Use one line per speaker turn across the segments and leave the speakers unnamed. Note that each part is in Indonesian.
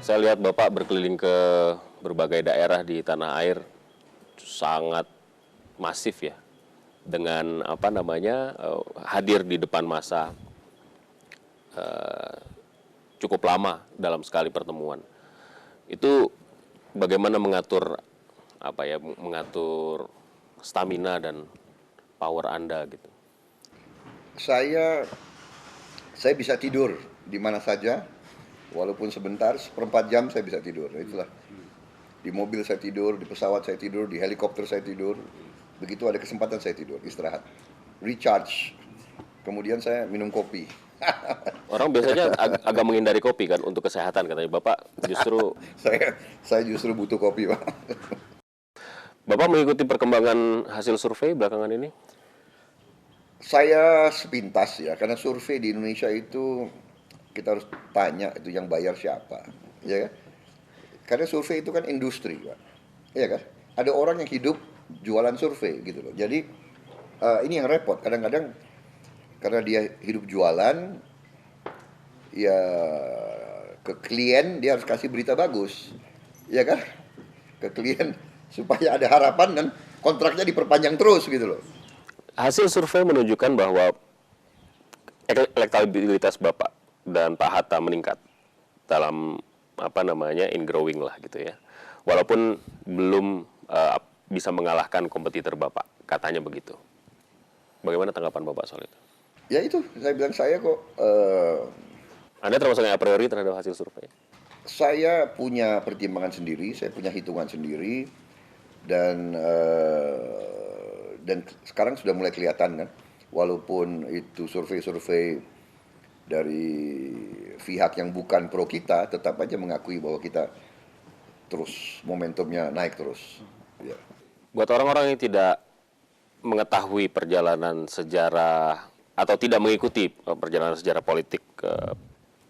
Saya lihat Bapak berkeliling ke berbagai daerah di tanah air sangat masif ya, dengan hadir di depan massa cukup lama dalam sekali pertemuan. Itu bagaimana mengatur stamina dan power Anda gitu.
Saya bisa tidur di mana saja, walaupun sebentar, seperempat jam saya bisa tidur. Itulah. Di mobil saya tidur, di pesawat saya tidur, di helikopter saya tidur. Begitu ada kesempatan saya tidur, istirahat, recharge. Kemudian saya minum kopi.
Orang biasanya agak menghindari kopi kan untuk kesehatan katanya.
Saya justru butuh kopi, Pak.
Bapak mengikuti perkembangan hasil survei belakangan ini?
Saya sepintas ya, karena survei di Indonesia itu kita harus tanya itu yang bayar siapa, ya kan? Karena survei itu kan industri, Pak. Iya kan? Ada orang yang hidup jualan survei gitu loh. Jadi ini yang repot. Kadang-kadang karena dia hidup jualan, ya ke klien dia harus kasih berita bagus, ya kan? Ke klien supaya ada harapan dan kontraknya diperpanjang terus gitu loh.
Hasil survei menunjukkan bahwa elektabilitas Bapak dan Pak Hatta meningkat dalam in growing lah gitu ya. Walaupun belum bisa mengalahkan kompetitor Bapak, katanya begitu. Bagaimana tanggapan Bapak soal itu?
Ya itu, saya bilang saya kok
Anda termasuk yang a priori terhadap hasil survei?
saya punya pertimbangan sendiri, saya punya hitungan sendiri, dan sekarang sudah mulai kelihatan kan, walaupun itu survei-survei dari pihak yang bukan pro kita, tetap aja mengakui bahwa kita terus momentumnya naik terus. Ya.
Buat orang-orang yang tidak mengetahui perjalanan sejarah atau tidak mengikuti perjalanan sejarah politik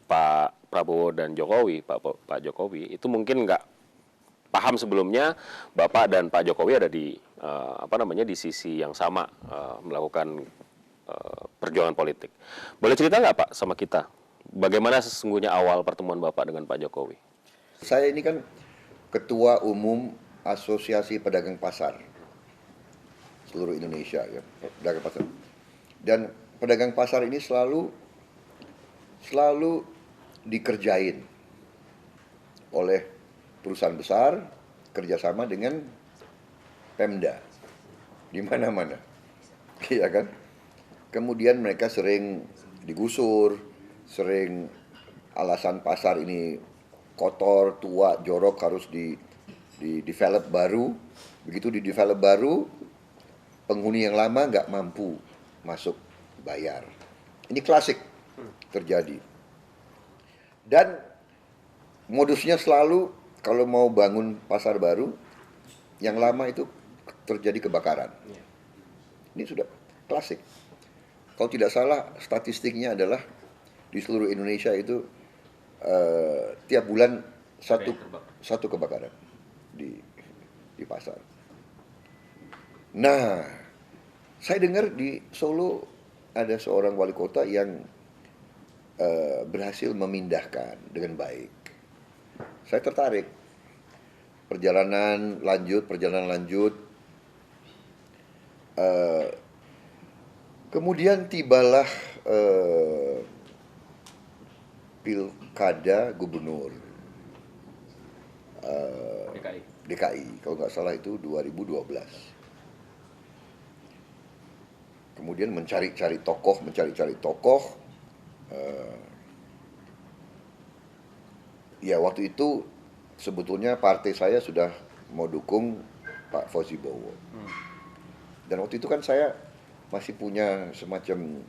Pak Prabowo dan Jokowi, Pak Jokowi, itu mungkin nggak paham sebelumnya Bapak dan Pak Jokowi ada di di sisi yang sama melakukan perjuangan politik. Boleh cerita nggak Pak sama kita? Bagaimana sesungguhnya awal pertemuan Bapak dengan Pak Jokowi?
Saya ini kan Ketua Umum Asosiasi Pedagang Pasar seluruh Indonesia ya, pedagang pasar. Dan pedagang pasar ini selalu dikerjain oleh perusahaan besar kerjasama dengan Pemda di mana-mana, iya kan? Kemudian mereka sering digusur, sering alasan pasar ini kotor, tua, jorok, harus di develop baru. Begitu di develop baru, penghuni yang lama nggak mampu masuk bayar. Ini klasik terjadi. Dan modusnya selalu kalau mau bangun pasar baru, yang lama itu terjadi kebakaran. Ini sudah klasik. Kalau tidak salah statistiknya adalah di seluruh Indonesia itu tiap bulan satu kebakaran di pasar. Nah, saya dengar di Solo ada seorang wali kota yang berhasil memindahkan dengan baik. Saya tertarik. Perjalanan lanjut. Kemudian tibalah pilkada gubernur DKI, kalau nggak salah itu 2012. Kemudian mencari-cari tokoh. Ya waktu itu sebetulnya partai saya sudah mau dukung Pak Fauzi Bowo. Dan waktu itu kan saya masih punya semacam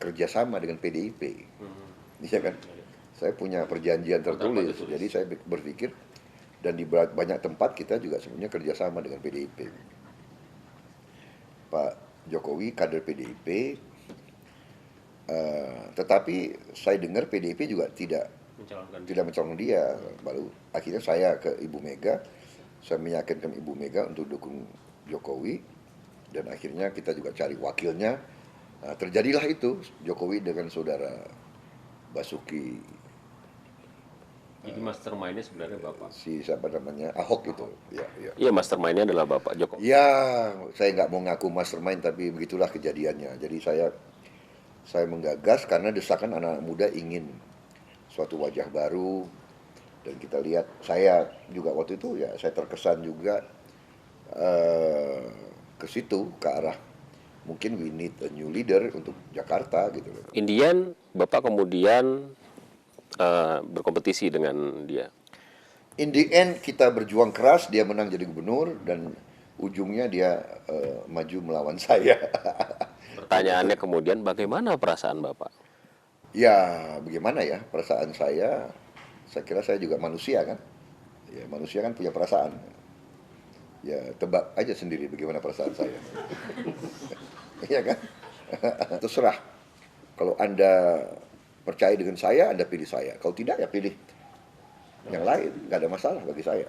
kerjasama dengan PDIP, iya kan? Saya punya perjanjian tertulis, jadi saya berpikir dan di banyak tempat kita juga sebenarnya kerjasama dengan PDIP. Pak Jokowi kader PDIP, tetapi saya dengar PDIP juga tidak mencalonkan dia. Baru akhirnya saya ke Ibu Mega, saya meyakinkan Ibu Mega untuk dukung Jokowi, dan akhirnya kita juga cari wakilnya. Nah, terjadilah itu Jokowi dengan saudara Basuki
Jadi mastermind-nya sebenarnya Bapak?
Si siapa namanya, Ahok itu. Ya, ya.
Iya, mastermind-nya adalah Bapak Jokowi.
Ya, saya nggak mau ngaku mastermind, tapi begitulah kejadiannya. Jadi saya menggagas karena desakan anak-anak muda ingin suatu wajah baru, dan kita lihat, saya juga waktu itu ya saya terkesan juga ke situ, ke arah mungkin we need a new leader untuk Jakarta gitu loh.
Indian, Bapak kemudian berkompetisi dengan dia.
In the end kita berjuang keras, dia menang jadi gubernur, dan ujungnya dia maju melawan saya.
Pertanyaannya kemudian, bagaimana perasaan Bapak?
Ya, bagaimana ya perasaan saya kira saya juga manusia kan. Ya, manusia kan punya perasaan. Ya, tebak aja sendiri bagaimana perasaan saya. Iya kan? Terserah. Kalau Anda percaya dengan saya, Anda pilih saya. Kalau tidak, ya pilih yang lain. Nggak ada masalah bagi saya.